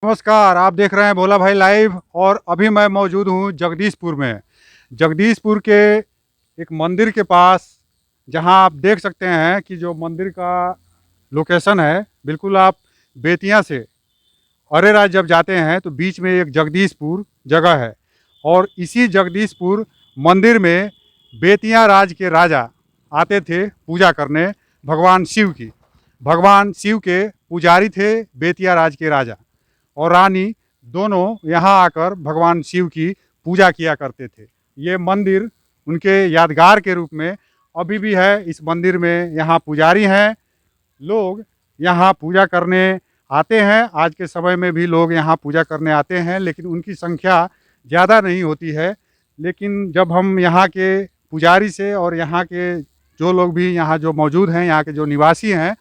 नमस्कार, आप देख रहे हैं भोला भाई लाइव। और अभी मैं मौजूद हूँ जगदीशपुर में। जगदीशपुर के एक मंदिर के पास, जहाँ आप देख सकते हैं कि जो मंदिर का लोकेशन है, बिल्कुल आप बेतिया से अरेराज जब जाते हैं तो बीच में एक जगदीशपुर जगह है। और इसी जगदीशपुर मंदिर में बेतिया राज के राजा आते थे पूजा करने भगवान शिव की। भगवान शिव के पुजारी थे बेतिया राज के राजा, और रानी दोनों यहाँ आकर भगवान शिव की पूजा किया करते थे। ये मंदिर उनके यादगार के रूप में अभी भी है। इस मंदिर में यहाँ पुजारी हैं, लोग यहाँ पूजा करने आते हैं। आज के समय में भी लोग यहाँ पूजा करने आते हैं, लेकिन उनकी संख्या ज़्यादा नहीं होती है। लेकिन जब हम यहाँ के पुजारी से और यहाँ के जो लोग भी यहाँ जो मौजूद हैं, यहाँ के जो निवासी हैं,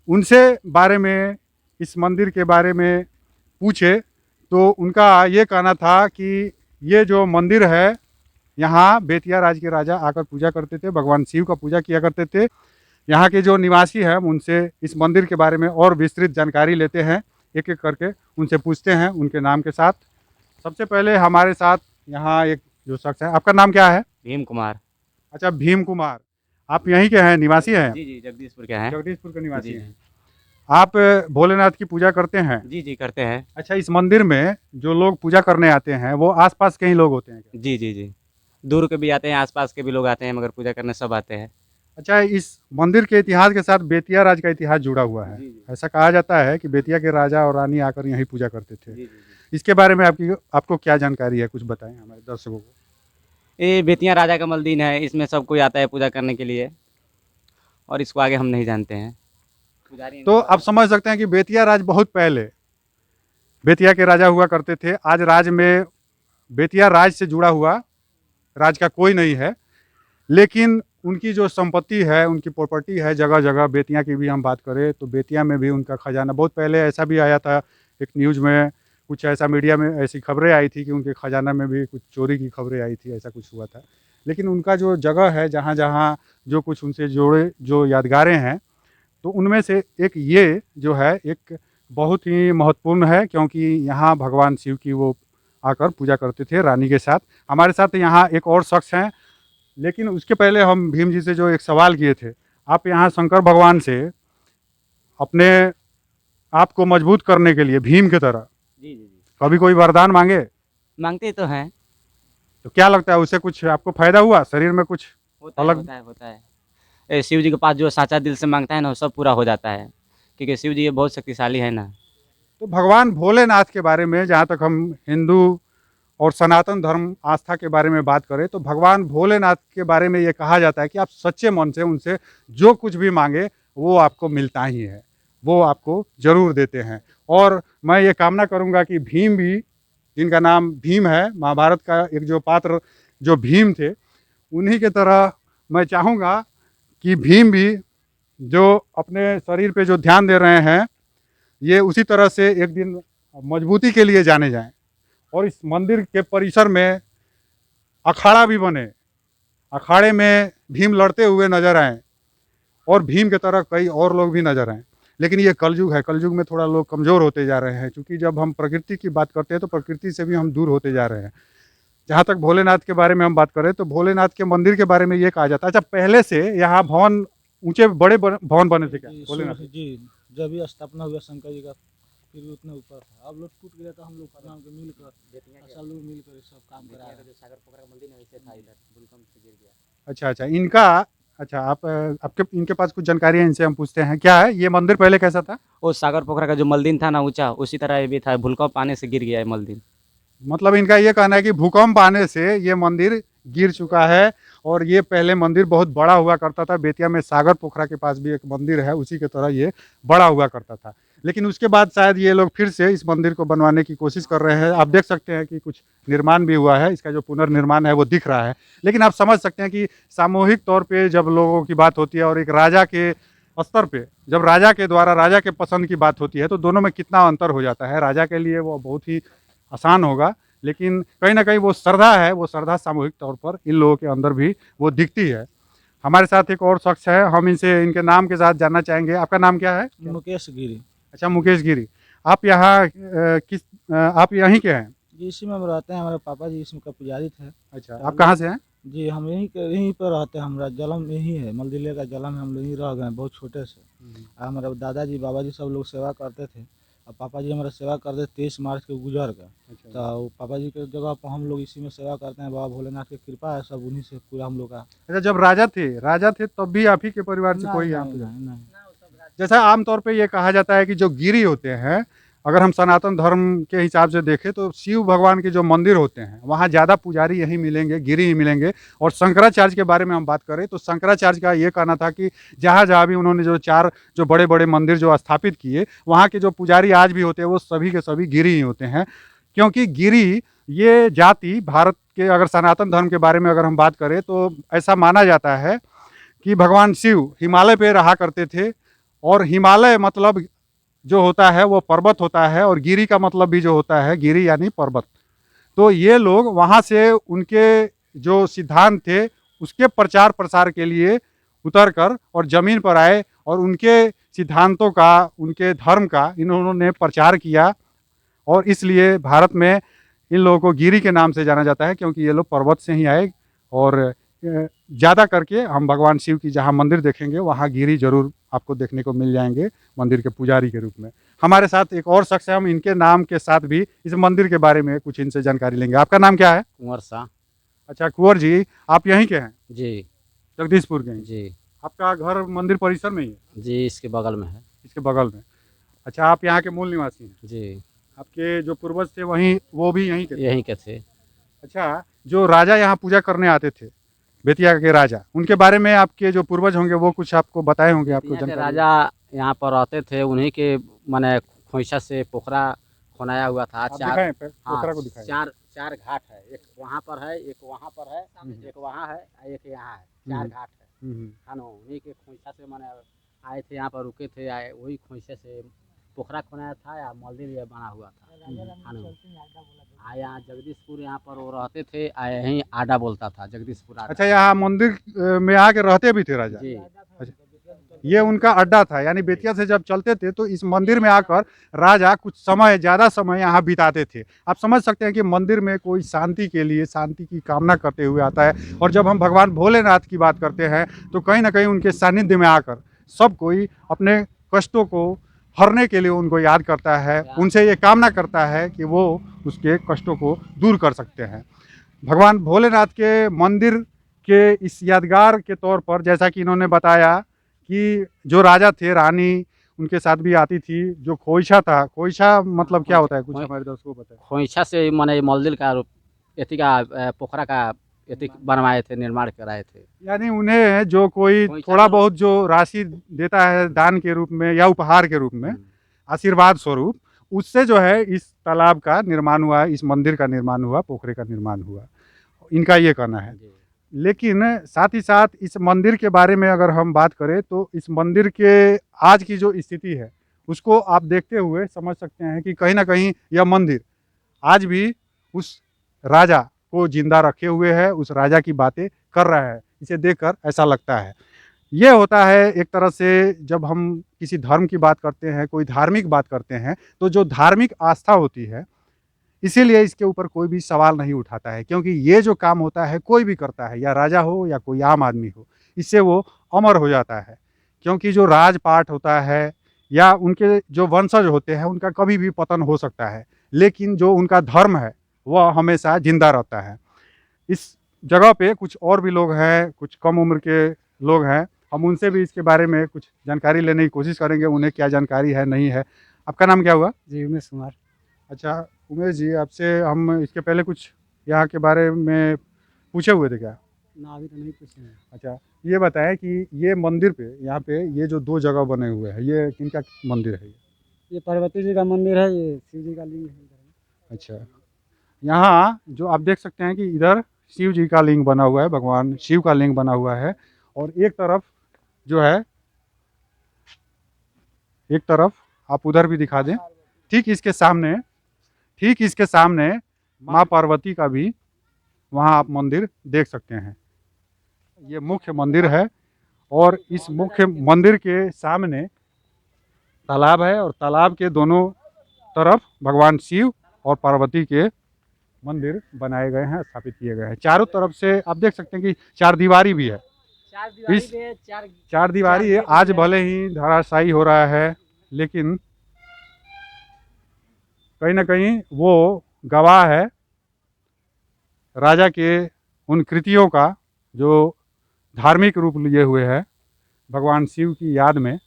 उनसे बारे में, इस मंदिर के बारे में पूछे तो उनका ये कहना था कि ये जो मंदिर है, यहाँ बेतिया राज के राजा आकर पूजा करते थे, भगवान शिव का पूजा किया करते थे। यहाँ के जो निवासी हैं उनसे इस मंदिर के बारे में और विस्तृत जानकारी लेते हैं, एक एक करके उनसे पूछते हैं उनके नाम के साथ। सबसे पहले हमारे साथ यहाँ एक जो शख्स है, आपका नाम क्या है? भीम कुमार। अच्छा, भीम कुमार। आप यहीं के हैं, निवासी हैं? जी जी, जगदीशपुर के हैं। जगदीशपुर के निवासी जी हैं। आप भोलेनाथ की पूजा करते हैं? जी जी, करते हैं। अच्छा, इस मंदिर में जो लोग पूजा करने आते हैं वो आसपास के ही लोग होते हैं क्या? जी जी जी, दूर के भी आते हैं, आसपास के भी लोग आते हैं, मगर पूजा करने सब आते हैं। अच्छा, इस मंदिर के इतिहास के साथ बेतिया राज का इतिहास जुड़ा हुआ है। जी जी ऐसा कहा जाता है कि बेतिया के राजा और रानी आकर यहीं पूजा करते थे। जी जी जी। इसके बारे में आपको क्या जानकारी है, कुछ बताएं हमारे दर्शकों को। ये बेतिया राजा का मलदीन है, इसमें सब कोई आता है पूजा करने के लिए, और इसको आगे हम नहीं जानते हैं। पुजारी तो आप समझ सकते हैं कि बेतिया राज बहुत पहले बेतिया के राजा हुआ करते थे। आज राज में बेतिया राज से जुड़ा हुआ राज का कोई नहीं है, लेकिन उनकी जो संपत्ति है, उनकी प्रॉपर्टी है जगह जगह। बेतिया की भी हम बात करें तो बेतिया में भी उनका खजाना, बहुत पहले ऐसा भी आया था एक न्यूज़ में, कुछ ऐसा मीडिया में ऐसी खबरें आई थी कि उनके खजाना में भी कुछ चोरी की खबरें आई थी, ऐसा कुछ हुआ था। लेकिन उनका जो जगह है, जहाँ जहाँ जो कुछ उनसे जोड़े जो यादगारें हैं, तो उनमें से एक ये जो है एक बहुत ही महत्वपूर्ण है, क्योंकि यहाँ भगवान शिव की वो आकर पूजा करते थे रानी के साथ। हमारे साथ यहाँ एक और शख्स हैं, लेकिन उसके पहले हम भीम जी से जो एक सवाल किए थे, आप यहाँ शंकर भगवान से अपने आप को मजबूत करने के लिए भीम की तरह जी जी जी, कभी कोई वरदान मांगे? मांगते तो हैं। तो क्या लगता है उससे कुछ आपको फायदा हुआ, शरीर में कुछ होता है अलग? होता है होता है। शिव जी के पास जो साचा दिल से मांगता है ना, वो सब पूरा हो जाता है, क्योंकि शिव जी ये बहुत शक्तिशाली है ना। तो भगवान भोलेनाथ के बारे में, जहाँ तक हम हिंदू और सनातन धर्म आस्था के बारे में बात करें, तो भगवान भोलेनाथ के बारे में ये कहा जाता है कि आप सच्चे मन से उनसे जो कुछ भी मांगे वो आपको मिलता ही है, वो आपको ज़रूर देते हैं। और मैं ये कामना करूँगा कि भीम भी, जिनका नाम भीम है, महाभारत का एक जो पात्र जो भीम थे, उन्हीं के तरह मैं चाहूँगा कि भीम भी जो अपने शरीर पे जो ध्यान दे रहे हैं, ये उसी तरह से एक दिन मजबूती के लिए जाने जाएं, और इस मंदिर के परिसर में अखाड़ा भी बने, अखाड़े में भीम लड़ते हुए नजर आएँ, और भीम की तरह कई और लोग भी नजर आएँ। लेकिन ये कलयुग है, कलयुग में थोड़ा लोग कमज़ोर होते जा रहे हैं, क्योंकि जब हम प्रकृति की बात करते हैं तो प्रकृति से भी हम दूर होते जा रहे हैं। जहाँ तक भोलेनाथ के बारे में हम बात करें तो भोलेनाथ के मंदिर के बारे में ये कहा जाता है, अच्छा पहले से यहाँ भवन, ऊंचे बड़े भवन बने थे क्या भोलेनाथ? जी, जब भी स्थापना हुआ शंकर जी का, फिर भी उतना ऊपर था। अब लोग टूट गया तो हम लोग प्रणाम के मिलकर, अच्छा लोग मिलकर सब काम करा रहे हैं। सागर पोखरा का मंदिर है, वैसे था, इधर भूकंप से गिर गया। अच्छा अच्छा, इनका, अच्छा आप आपके इनके पास कुछ जानकारी है, इनसे हम पूछते हैं क्या है ये मंदिर पहले कैसा था? वो सागर पोखरा का जो मलदीन था ना ऊंचा, उसी तरह ये भी था, भूकंप आने से गिर गया है मलदीन। मतलब इनका ये कहना है कि भूकंप आने से ये मंदिर गिर चुका है, और ये पहले मंदिर बहुत बड़ा हुआ करता था। बेतिया में सागर पोखरा के पास भी एक मंदिर है, उसी की तरह ये बड़ा हुआ करता था। लेकिन उसके बाद शायद ये लोग फिर से इस मंदिर को बनवाने की कोशिश कर रहे हैं। आप देख सकते हैं कि कुछ निर्माण भी हुआ है, इसका जो पुनर्निर्माण है वो दिख रहा है। लेकिन आप समझ सकते हैं कि सामूहिक तौर पे जब लोगों की बात होती है और एक राजा के स्तर पे जब राजा के द्वारा राजा के पसंद की बात होती है, तो दोनों में कितना अंतर हो जाता है। राजा के लिए वो बहुत ही आसान होगा, लेकिन कहीं ना कहीं वो श्रद्धा है, वो श्रद्धा सामूहिक तौर पर इन लोगों के अंदर भी वो दिखती है। हमारे साथ एक और शख्स है, हम इनसे इनके नाम के साथ जानना चाहेंगे। आपका नाम क्या है? मुकेश गिरी। अच्छा, मुकेश गिरी। आप यहाँ आप यहीं के हैं? जी इसी में हम रहते हैं, हमारे पापा जी इसमें का पुजारी थे। अच्छा, आप कहाँ से हैं? जी हम यहीं पर रहते हैं, हमारा जन्म यहीं है, मलदिले का जन्म है, हम लोग यहीं रह गए हैं बहुत छोटे से। हमारे दादाजी बाबा जी सब लोग सेवा करते थे और पापा जी हमारा सेवा करते 23 मार्च को गुजर गए। अच्छा। तो पापा जी के जगह पर हम लोग इसी में सेवा करते हैं, बाबा भोलेनाथ की कृपा है, सब उन्हीं से पूरा हम लोग का। अच्छा, जब राजा थे तब भी आप ही के परिवार से कोई यहाँ पे? नहीं। जैसा आमतौर पे ये कहा जाता है कि जो गिरी होते हैं, अगर हम सनातन धर्म के हिसाब से देखें तो शिव भगवान के जो मंदिर होते हैं वहाँ ज़्यादा पुजारी यहीं मिलेंगे, गिरी ही मिलेंगे। और शंकराचार्य के बारे में हम बात करें तो शंकराचार्य का ये कहना था कि जहाँ जहाँ भी उन्होंने जो 4 जो बड़े बड़े मंदिर जो स्थापित किए, वहाँ के जो पुजारी आज भी होते हैं वो सभी के सभी गिरी ही होते हैं। क्योंकि गिरी ये जाति भारत के, अगर सनातन धर्म के बारे में अगर हम बात करें तो ऐसा माना जाता है कि भगवान शिव हिमालय पे रहा करते थे। और हिमालय मतलब जो होता है वो पर्वत होता है, और गिरी का मतलब भी जो होता है, गिरी यानी पर्वत। तो ये लोग वहाँ से उनके जो सिद्धांत थे उसके प्रचार प्रसार के लिए उतर कर और ज़मीन पर आए और उनके सिद्धांतों का, उनके धर्म का इन्होंने प्रचार किया। और इसलिए भारत में इन लोगों को गिरी के नाम से जाना जाता है, क्योंकि ये लोग पर्वत से ही आए। और ज़्यादा करके हम भगवान शिव की जहाँ मंदिर देखेंगे वहाँ गिरी जरूर आपको देखने को मिल जाएंगे मंदिर के पुजारी के रूप में। हमारे साथ एक और शख्स है, हम इनके नाम के साथ भी इस मंदिर के बारे में कुछ इनसे जानकारी लेंगे। आपका नाम क्या है? कुंवर शाह। अच्छा कुंवर जी, आप यहीं के हैं? जी जगदीशपुर के हैं? जी आपका घर मंदिर परिसर में ही है? जी, इसके बगल में है। इसके बगल में। अच्छा, आप यहाँ के मूल निवासी हैं? जी, आपके जो पूर्वज थे वहीं, वो भी यहीं के थे? यहीं के थे। अच्छा, जो राजा यहाँ पूजा करने आते थे, बेतिया के राजा, उनके बारे में आपके जो पूर्वज होंगे वो कुछ आपको बताए होंगे, आपको बेतिया के जानकारी? राजा यहाँ पर रहते थे, उन्हीं के माने खोइछा से पोखरा खोनाया हुआ था। आप दिखाएं, पोखरा को दिखाएं। चार घाट है, एक वहाँ पर है, एक वहाँ पर है, एक वहाँ है, एक यहाँ है, 4 घाट है। है ना, उन्हीं के खोइछा से माने आए थे, यहाँ पर रुके थे, आए वही खोइछे से पोखरा खोनाया था या मंदिर ये बना हुआ था। है ना, यहाँ जगदीशपुर यहाँ पर वो रहते थे, यहीं आडा बोलता था, जगदीशपुर आडा। अच्छा, यहाँ मंदिर में आके रहते भी थे राजा? जी, अच्छा, ये उनका अड्डा था, यानी बेतिया से जब चलते थे तो इस मंदिर में आकर राजा कुछ समय, ज़्यादा समय यहाँ बिताते थे। आप समझ सकते हैं कि मंदिर में कोई शांति के लिए, शांति की कामना करते हुए आता है। और जब हम भगवान भोलेनाथ की बात करते हैं तो कहीं ना कहीं उनके सानिध्य में आकर सब कोई अपने कष्टों को हरने के लिए उनको याद करता है, उनसे ये कामना करता है कि वो उसके कष्टों को दूर कर सकते हैं। भगवान भोलेनाथ के मंदिर के इस यादगार के तौर पर, जैसा कि इन्होंने बताया कि जो राजा थे, रानी उनके साथ भी आती थी, जो खोइछा था, खोइछा मतलब क्या होता है, कुछ हमारे दर्शकों को बताएं। खोइछा से माने मंदिर का एथी का पोखरा का एथी बनवाए थे, निर्माण कराए थे। यानी उन्हें जो कोई खोइछा थोड़ा तो- बहुत जो राशि देता है दान के रूप में या उपहार के रूप में, आशीर्वाद स्वरूप, उससे जो है इस तालाब का निर्माण हुआ, इस मंदिर का निर्माण हुआ, पोखरे का निर्माण हुआ, इनका ये कहना है। जी। लेकिन साथ ही साथ इस मंदिर के बारे में अगर हम बात करें तो इस मंदिर के आज की जो स्थिति है उसको आप देखते हुए समझ सकते हैं कि कहीं ना कहीं यह मंदिर आज भी उस राजा को जिंदा रखे हुए है, उस राजा की बातें कर रहा है। इसे देखकर ऐसा लगता है। ये होता है एक तरह से, जब हम किसी धर्म की बात करते हैं, कोई धार्मिक बात करते हैं, तो जो धार्मिक आस्था होती है, इसीलिए इसके ऊपर कोई भी सवाल नहीं उठाता है, क्योंकि ये जो काम होता है कोई भी करता है, या राजा हो या कोई आम आदमी हो, इससे वो अमर हो जाता है। क्योंकि जो राजपाट होता है या उनके जो वंशज होते हैं उनका कभी भी पतन हो सकता है, लेकिन जो उनका धर्म है वह हमेशा जिंदा रहता है। इस जगह पे कुछ और भी लोग हैं, कुछ कम उम्र के लोग हैं, हम उनसे भी इसके बारे में कुछ जानकारी लेने की कोशिश करेंगे, उन्हें क्या जानकारी है नहीं है। आपका नाम क्या हुआ? जी उमेश कुमार। अच्छा उमेश जी, आपसे हम इसके पहले कुछ यहाँ के बारे में पूछे हुए थे क्या? ना अभी तो नहीं पूछे हैं। अच्छा, ये बताएं कि ये मंदिर पे, यहाँ पे ये जो 2 जगह बने हुए हैं, ये किनका मंदिर है? ये पार्वती जी का मंदिर है, ये शिव जी का लिंग है इधर में। अच्छा, यहाँ जो आप देख सकते हैं कि इधर शिव जी का लिंग बना हुआ है, भगवान शिव का लिंग बना हुआ है, और एक तरफ जो है, एक तरफ आप उधर भी दिखा दें, ठीक इसके सामने माँ पार्वती का भी वहाँ आप मंदिर देख सकते हैं। ये मुख्य मंदिर है, और इस मुख्य मंदिर के सामने तालाब है, और तालाब के दोनों तरफ भगवान शिव और पार्वती के मंदिर बनाए गए हैं, स्थापित किए गए हैं। चारों तरफ से आप देख सकते हैं कि चार दीवारी भी है। चार दीवारी इस- पे चार चार दीवारी है, गेट आज भी है। भले ही धराशायी हो रहा है, लेकिन कहीं ना कहीं वो गवाह है राजा के उन कृतियों का जो धार्मिक रूप लिए हुए है भगवान शिव की याद में।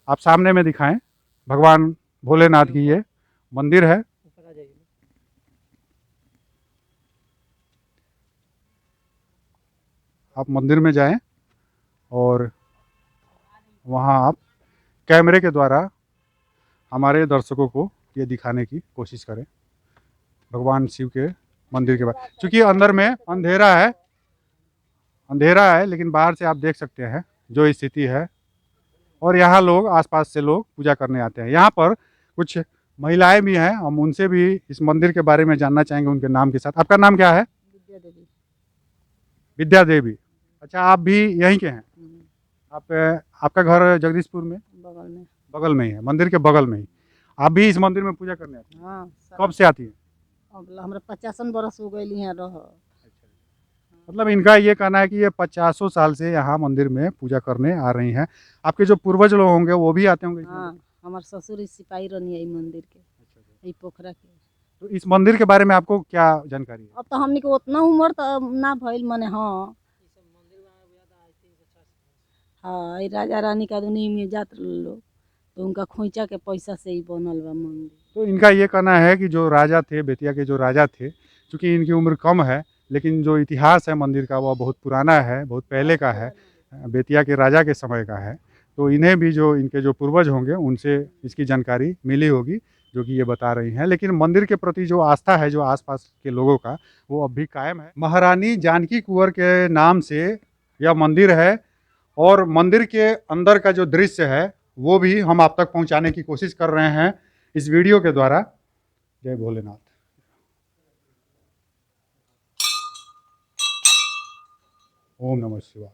आप सामने में दिखाएं, भगवान भोलेनाथ की ये मंदिर है। ऊपर आ जाइए। आप मंदिर में जाएं और वहाँ आप कैमरे के द्वारा हमारे दर्शकों को ये दिखाने की कोशिश करें भगवान शिव के मंदिर के बाद। चूँकि अंदर में अंधेरा है, लेकिन बाहर से आप देख सकते हैं जो स्थिति है। और यहाँ लोग, आसपास से लोग पूजा करने आते हैं। यहाँ पर कुछ महिलाएं भी हैं, हम उनसे भी इस मंदिर के बारे में जानना चाहेंगे उनके नाम के साथ। आपका नाम क्या है? विद्या देवी। विद्या देवी। अच्छा, आप भी यहीं के हैं? आपका घर जगदीशपुर में? बगल में। बगल में ही है, मंदिर के बगल में ही। आप भी इस मंदिर में पूजा करने आते हैं? हाँ। कब से आती है? अब हमरा 50 बरस हो गई हैं रह। मतलब इनका ये कहना है कि ये 50 साल से यहाँ मंदिर में पूजा करने आ रही हैं। आपके जो पूर्वज लोग होंगे वो भी आते होंगे इस मंदिर? हाँ, हमार ससुर इस सिपाही रहनी है मंदिर के, ई पोखरा के। तो इस मंदिर के बारे में आपको क्या जानकारी है? अब तो हमनी के उतना उम्र तो ना भइल मने। हाँ हाँ, ई राजा रानी का दुनिया में जात लोग, तो उनका खोइचा के पैसा से ही बनल बा मंदिर। तो इनका ये कहना है कि जो राजा थे, बेतिया के जो राजा थे, चूँकि इनकी उम्र कम है, लेकिन जो इतिहास है मंदिर का वह बहुत पुराना है, बहुत पहले का है, बेतिया के राजा के समय का है। तो इन्हें भी जो इनके जो पूर्वज होंगे उनसे इसकी जानकारी मिली होगी, जो कि ये बता रही हैं। लेकिन मंदिर के प्रति जो आस्था है जो आसपास के लोगों का, वो अब भी कायम है। महारानी जानकी कुंवर के नाम से यह मंदिर है, और मंदिर के अंदर का जो दृश्य है वो भी हम आप तक पहुंचाने की कोशिश कर रहे हैं इस वीडियो के द्वारा। जय भोलेनाथ। ओम नमः शिवाय।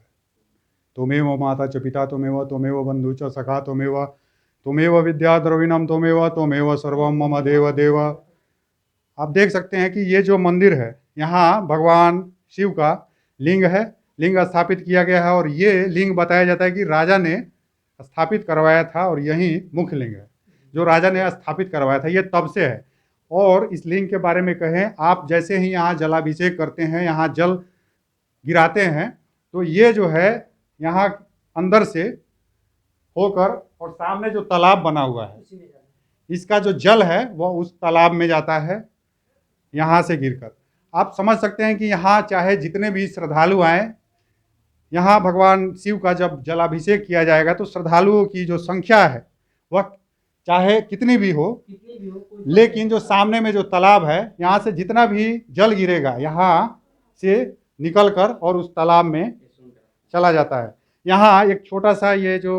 त्वमेव माता च पिता त्वमेव, त्वमेव बंधु च सखा त्वमेव, त्वमेव विद्या द्रविणम त्वमेव, त्वमेव सर्वम मम देव देव। आप देख सकते हैं कि ये जो मंदिर है, यहाँ भगवान शिव का लिंग है, लिंग स्थापित किया गया है। और ये लिंग बताया जाता है कि राजा ने स्थापित करवाया था, और यही मुख्य लिंग है जो राजा ने स्थापित करवाया था, ये तब से है। और इस लिंग के बारे में कहें, आप जैसे ही यहाँ जलाभिषेक करते हैं, यहाँ जल गिराते हैं, तो ये जो है यहाँ अंदर से होकर, और सामने जो तालाब बना हुआ है, इसका जो जल है वह उस तालाब में जाता है यहाँ से गिरकर। आप समझ सकते हैं कि यहाँ चाहे जितने भी श्रद्धालु आएँ, यहाँ भगवान शिव का जब जलाभिषेक किया जाएगा तो श्रद्धालुओं की जो संख्या है वह चाहे कितनी भी हो, लेकिन जो सामने में जो तालाब है, यहाँ से जितना भी जल गिरेगा यहाँ से निकलकर और उस तालाब में चला जाता है। यहाँ एक छोटा सा ये जो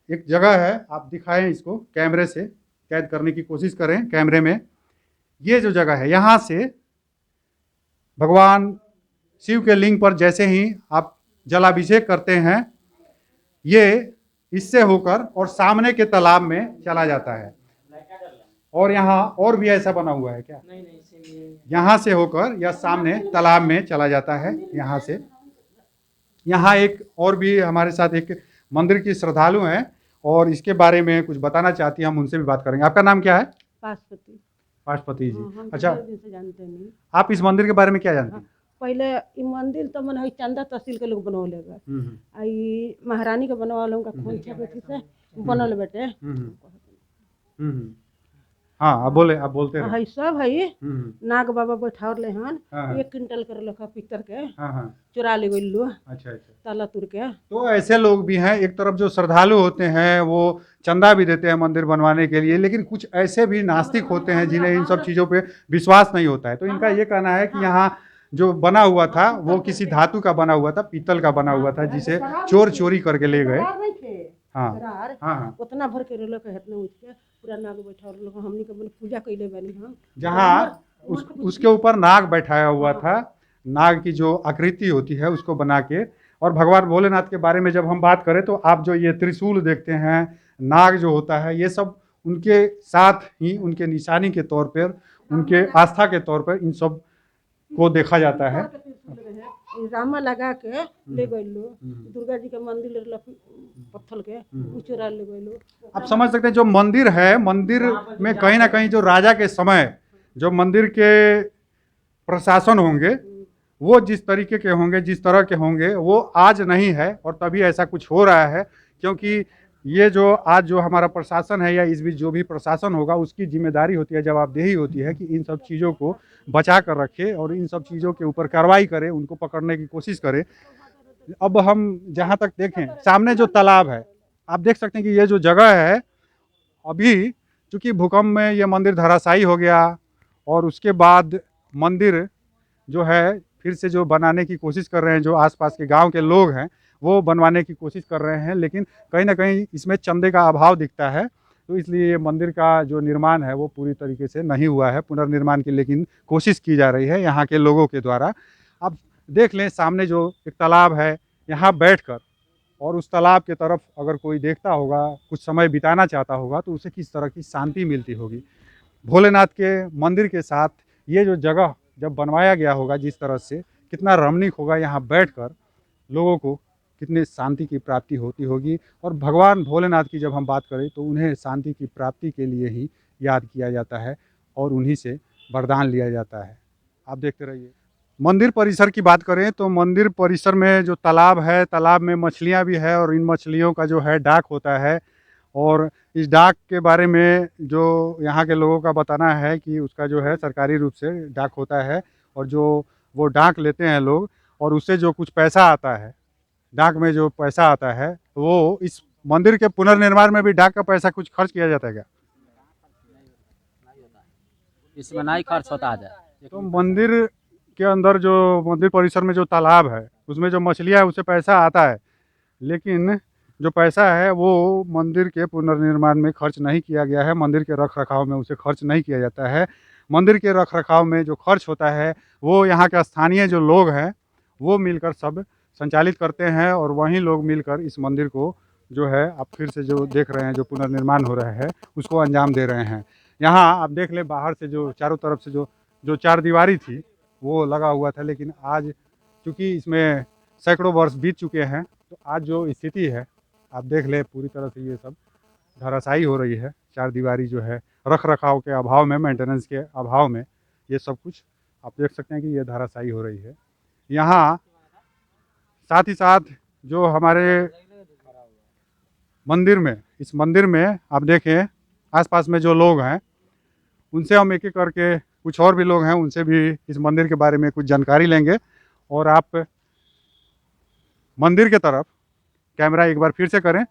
एक जगह है, आप दिखाएं इसको, कैमरे से कैद करने की कोशिश करें कैमरे में। ये जो जगह है, यहाँ से भगवान शिव के लिंग पर जैसे ही आप जलाभिषेक करते हैं, ये इससे होकर और सामने के तालाब में चला जाता है। और यहाँ और भी ऐसा बना हुआ है क्या? यहाँ से होकर यह सामने तालाब में चला जाता है। यहाँ से, यहाँ एक और भी हमारे साथ एक मंदिर की श्रद्धालु हैं, और इसके बारे में कुछ बताना चाहती हैं, हम उनसे भी बात करेंगे। आपका नाम क्या है? पाशुपति। पाशुपति जी। हम अच्छा, तो दिन से जानते नहीं। आप इस मंदिर के बारे में क्या जानते हैं? पहले ई मंदिर तो मन है चंदा तहसील के लोग बनवले बा। आ ई महारानी के बनवाले उनका खोइछा बेटी से बनल बेटे। हाँ, आप बोलते रहे। है सब है हम्म, नाग बाबा बैठावले हन। हाँ, 1 क्विंटल कर लखा पितर के हाँ, हाँ, चुरा ले गइलो अच्छा अच्छा। ताला तुर के। तो ऐसे लोग भी हैं, एक तरफ जो श्रद्धालु होते हैं वो चंदा भी देते हैं मंदिर बनवाने के लिए, लेकिन कुछ ऐसे भी नास्तिक होते हैं जिन्हें इन सब चीज़ों पे विश्वास नहीं होता है। तो इनका ये कहना है कि यहाँ जो बना हुआ था वो किसी धातु का बना हुआ था, पीतल का बना हुआ था, जिसे चोर चोरी करके ले गए। नहीं थे हाँ करार हाँ, उतना भर के रोलो के हेतने उठ के पूरा नाग बैठावले लोग हमनी के मन पूजा कइले बानी हम। जहाँ उसके ऊपर नाग बैठाया हुआ था, नाग की जो आकृति होती है उसको बना के। और भगवान भोलेनाथ के बारे में जब हम बात करें तो आप जो ये त्रिशूल देखते हैं, नाग जो होता है, ये सब उनके साथ ही उनके निशानी के तौर पर, उनके आस्था के तौर पर इन सब को देखा जाता है। रामा लगा के ले गए दुर्गा जी के मंदिर पत्थर के चुरा ले गए। आप समझ सकते हैं जो मंदिर है, मंदिर में कहीं ना कहीं जो राजा के समय जो मंदिर के प्रशासन होंगे वो जिस तरीके के होंगे, जिस तरह के होंगे, वो आज नहीं है और तभी ऐसा कुछ हो रहा है। क्योंकि ये जो आज जो हमारा प्रशासन है या इस बीच जो भी प्रशासन होगा उसकी जिम्मेदारी होती है, जवाबदेही होती है कि इन सब चीज़ों को बचा कर रखे और इन सब चीज़ों के ऊपर कार्रवाई करे, उनको पकड़ने की कोशिश करे। अब हम जहाँ तक देखें सामने जो तालाब है, आप देख सकते हैं कि ये जो जगह है, अभी चूँकि भूकंप में ये मंदिर धराशायी हो गया और उसके बाद मंदिर जो है फिर से जो बनाने की कोशिश कर रहे हैं, जो आसपास के गांव के लोग हैं वो बनवाने की कोशिश कर रहे हैं, लेकिन कहीं ना कहीं इसमें चंदे का अभाव दिखता है। तो इसलिए ये मंदिर का जो निर्माण है वो पूरी तरीके से नहीं हुआ है, पुनर्निर्माण की लेकिन कोशिश की जा रही है यहाँ के लोगों के द्वारा। आप देख लें सामने जो एक तालाब है, यहाँ बैठकर और उस तालाब के तरफ अगर कोई देखता होगा, कुछ समय बिताना चाहता होगा, तो उसे किस तरह की शांति मिलती होगी। भोलेनाथ के मंदिर के साथ ये जो जगह जब बनवाया गया होगा, जिस तरह से कितना रमणीक होगा, यहाँ बैठकर लोगों को कितनी शांति की प्राप्ति होती होगी। और भगवान भोलेनाथ की जब हम बात करें तो उन्हें शांति की प्राप्ति के लिए ही याद किया जाता है और उन्हीं से वरदान लिया जाता है। आप देखते रहिए। मंदिर परिसर की बात करें तो मंदिर परिसर में जो तालाब है, तालाब में मछलियाँ भी है और इन मछलियों का जो है डाक होता है। और इस डाक के बारे में जो यहाँ के लोगों का बताना है कि उसका जो है सरकारी रूप से डाक होता है और जो वो डाक लेते हैं लोग और उससे जो कुछ पैसा आता है, डाक में जो पैसा आता है वो इस मंदिर के पुनर्निर्माण में भी डाक का पैसा कुछ खर्च किया जाता है क्या? इसमें नहीं खर्च होता है। तो मंदिर के अंदर जो मंदिर परिसर में जो तालाब है उसमें जो मछलियाँ है उससे पैसा आता है, लेकिन जो पैसा है वो मंदिर के पुनर्निर्माण में खर्च नहीं किया गया है, मंदिर के रख रखाव में उसे खर्च नहीं किया जाता है। मंदिर के रख रखाव में जो खर्च होता है वो यहाँ के स्थानीय जो लोग हैं वो मिलकर सब संचालित करते हैं और वहीं लोग मिलकर इस मंदिर को जो है आप फिर से जो देख रहे हैं, जो पुनर्निर्माण हो रहा है उसको अंजाम दे रहे हैं। यहाँ आप देख लें बाहर से जो चारों तरफ से जो चारदीवारी थी वो लगा हुआ था, लेकिन आज चूँकि इसमें सैकड़ों वर्ष बीत चुके हैं तो आज जो स्थिति है आप देख ले पूरी तरह से ये सब धराशायी हो रही है। चारदीवारी जो है रख रखाव के अभाव में, मेंटेनेंस के अभाव में ये सब कुछ आप देख सकते हैं कि ये धराशायी हो रही है। यहाँ साथ ही साथ जो हमारे मंदिर में, इस मंदिर में आप देखें आसपास में जो लोग हैं उनसे हम एक एक करके, कुछ और भी लोग हैं उनसे भी इस मंदिर के बारे में कुछ जानकारी लेंगे। और आप मंदिर के तरफ कैमरा एक बार फिर से करें,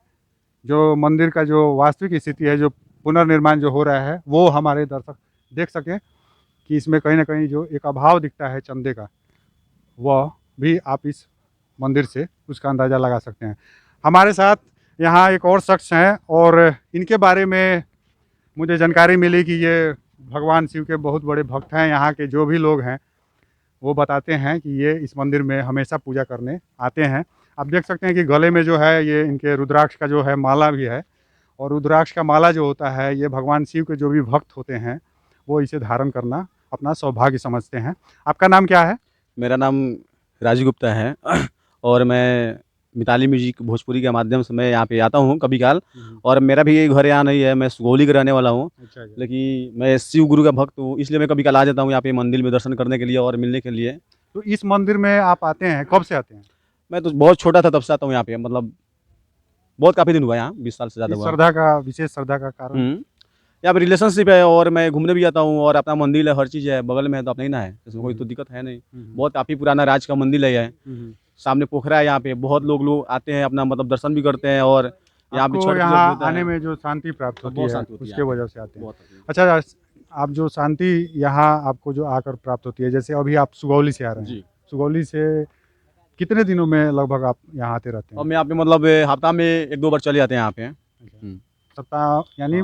जो मंदिर का जो वास्तविक स्थिति है, जो पुनर्निर्माण जो हो रहा है वो हमारे दर्शक देख सकें कि इसमें कहीं ना कहीं जो एक अभाव दिखता है चंदे का, वह भी आप इस मंदिर से उसका अंदाज़ा लगा सकते हैं। हमारे साथ यहाँ एक और शख्स हैं और इनके बारे में मुझे जानकारी मिली कि ये भगवान शिव के बहुत बड़े भक्त हैं। यहाँ के जो भी लोग हैं वो बताते हैं कि ये इस मंदिर में हमेशा पूजा करने आते हैं। आप देख सकते हैं कि गले में जो है ये इनके रुद्राक्ष का जो है माला भी है और रुद्राक्ष का माला जो होता है ये भगवान शिव के जो भी भक्त होते हैं वो इसे धारण करना अपना सौभाग्य समझते हैं। आपका नाम क्या है? मेरा नाम राजू गुप्ता है और मैं मिताली म्यूजिक भोजपुरी के माध्यम से मैं यहाँ पे आता हूँ कभी काल। और मेरा भी ये घर यहाँ नहीं है, मैं सुगौली का रहने वाला हूँ, लेकिन मैं शिव गुरु का भक्त हूँ, इसलिए मैं कभी काल आ जाता हूँ यहाँ पे मंदिर में दर्शन करने के लिए और मिलने के लिए। तो इस मंदिर में आप आते हैं, कब से आते हैं? मैं तो बहुत छोटा था तब से आता हूँ यहाँ पे, मतलब बहुत काफ़ी दिन हुआ यहाँ, 20 साल से ज़्यादा हुआ। श्रद्धा का, विशेष श्रद्धा का कारण? यहाँ पे रिलेशनशिप है और मैं घूमने भी आता हूँ और अपना मंदिर है, हर चीज़ है, बगल में है तो अपना ही ना है, इसमें कोई तो दिक्कत है नहीं। बहुत काफ़ी पुराना राज का मंदिर है ये, सामने पोखरा है, यहाँ पे बहुत लोग आते हैं, अपना मतलब दर्शन भी करते हैं और यहाँ पे यहाँ आने में जो शांति प्राप्त होती है उसके वजह से आते हैं। अच्छा, आप जो शांति यहाँ आपको जो आकर प्राप्त होती है, जैसे अभी आप सुगौली से आ रहे हैं, सुगौली से कितने दिनों में लगभग आप यहाँ आते रहते हैं? हम यहाँ पे मतलब हफ्ता में 1-2 बार चले जाते हैं यहाँ पे। सप्ताह यानी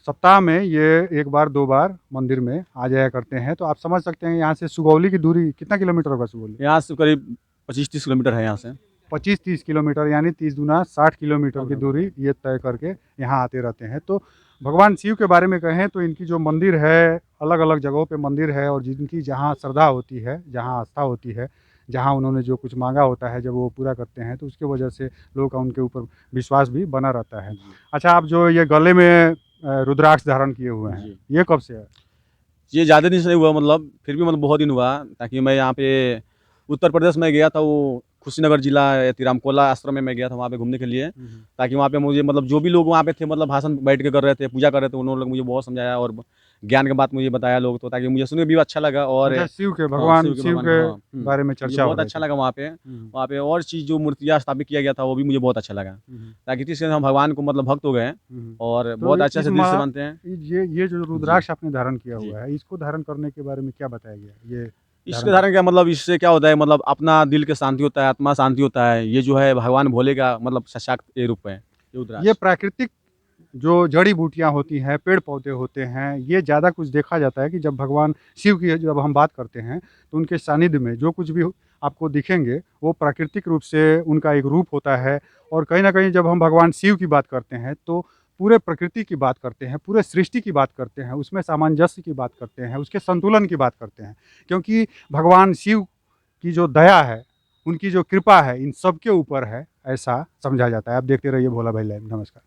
सप्ताह में ये 1 बार 2 बार मंदिर में आ जाया करते हैं। तो आप समझ सकते हैं यहाँ से सुगौली की दूरी कितना किलोमीटर होगा? सुगौली यहाँ से करीब 25-30 किलोमीटर है यहाँ से। 25-30 किलोमीटर यानी 30 दूना 60 किलोमीटर की दूरी ये तय करके यहाँ आते रहते हैं। तो भगवान शिव के बारे में कहें तो इनकी जो मंदिर है, अलग अलग जगहों पे मंदिर है, और जिनकी जहाँ श्रद्धा होती है, जहाँ आस्था होती है, जहाँ उन्होंने जो कुछ मांगा होता है जब वो पूरा करते हैं तो उसकी वजह से लोगों का उनके ऊपर विश्वास भी बना रहता है। अच्छा, आप जो ये गले में रुद्राक्ष धारण किए हुए हैं, ये कब से है? ये ज़्यादा दिन से नहीं हुआ, मतलब फिर भी मतलब बहुत दिन हुआ। ताकि मैं यहाँ पे उत्तर प्रदेश में गया था, वो कुशीनगर जिला तिरामकोला आश्रम में मैं गया था वहाँ पे घूमने के लिए। ताकि वहाँ पे मुझे मतलब जो भी लोग वहाँ पे थे, मतलब भाषण बैठ के कर रहे थे, पूजा कर रहे थे, उन्होंने मुझे बहुत समझाया और ज्ञान की बात मुझे बताया लोग, तो ताकि मुझे सुनने भी अच्छा लगा। और अच्छा, शिव के भगवान शिव के हाँ, बारे में मुझे चर्चा हो बहुत रही अच्छा थी। लगा वहाँ पे और चीज़ जो मूर्तियाँ स्थापित किया गया था वो भी मुझे बहुत अच्छा लगा। ताकि इससे हम भगवान को मतलब भक्त हो गए और तो बहुत अच्छे इस से दिल से महा- मानते हैं। ये जो रुद्राक्ष आपने धारण किया जी। हुआ है, इसको धारण करने के बारे में क्या बताया गया? ये इसके धारण का मतलब इससे क्या होता है, मतलब अपना दिल के शांति होता है, आत्मा शांति होता है। ये जो है भगवान भोले का मतलब साक्षात ये रूप है, ये रुद्राक्ष। ये प्राकृतिक जो जड़ी बूटियां होती हैं, पेड़ पौधे होते हैं, ये ज़्यादा कुछ देखा जाता है कि जब भगवान शिव की जब हम बात करते हैं तो उनके सानिध्य में जो कुछ भी आपको दिखेंगे वो प्राकृतिक रूप से उनका एक रूप होता है। और कहीं ना कहीं जब हम भगवान शिव की बात करते हैं तो पूरे प्रकृति की बात करते हैं, पूरे सृष्टि की बात करते हैं, उसमें सामंजस्य की बात करते हैं, उसके संतुलन की बात करते हैं। क्योंकि भगवान शिव की जो दया है, उनकी जो कृपा है, इन सब के ऊपर है, ऐसा समझा जाता है। आप देखते रहिए भोला भाई लाइव। नमस्कार।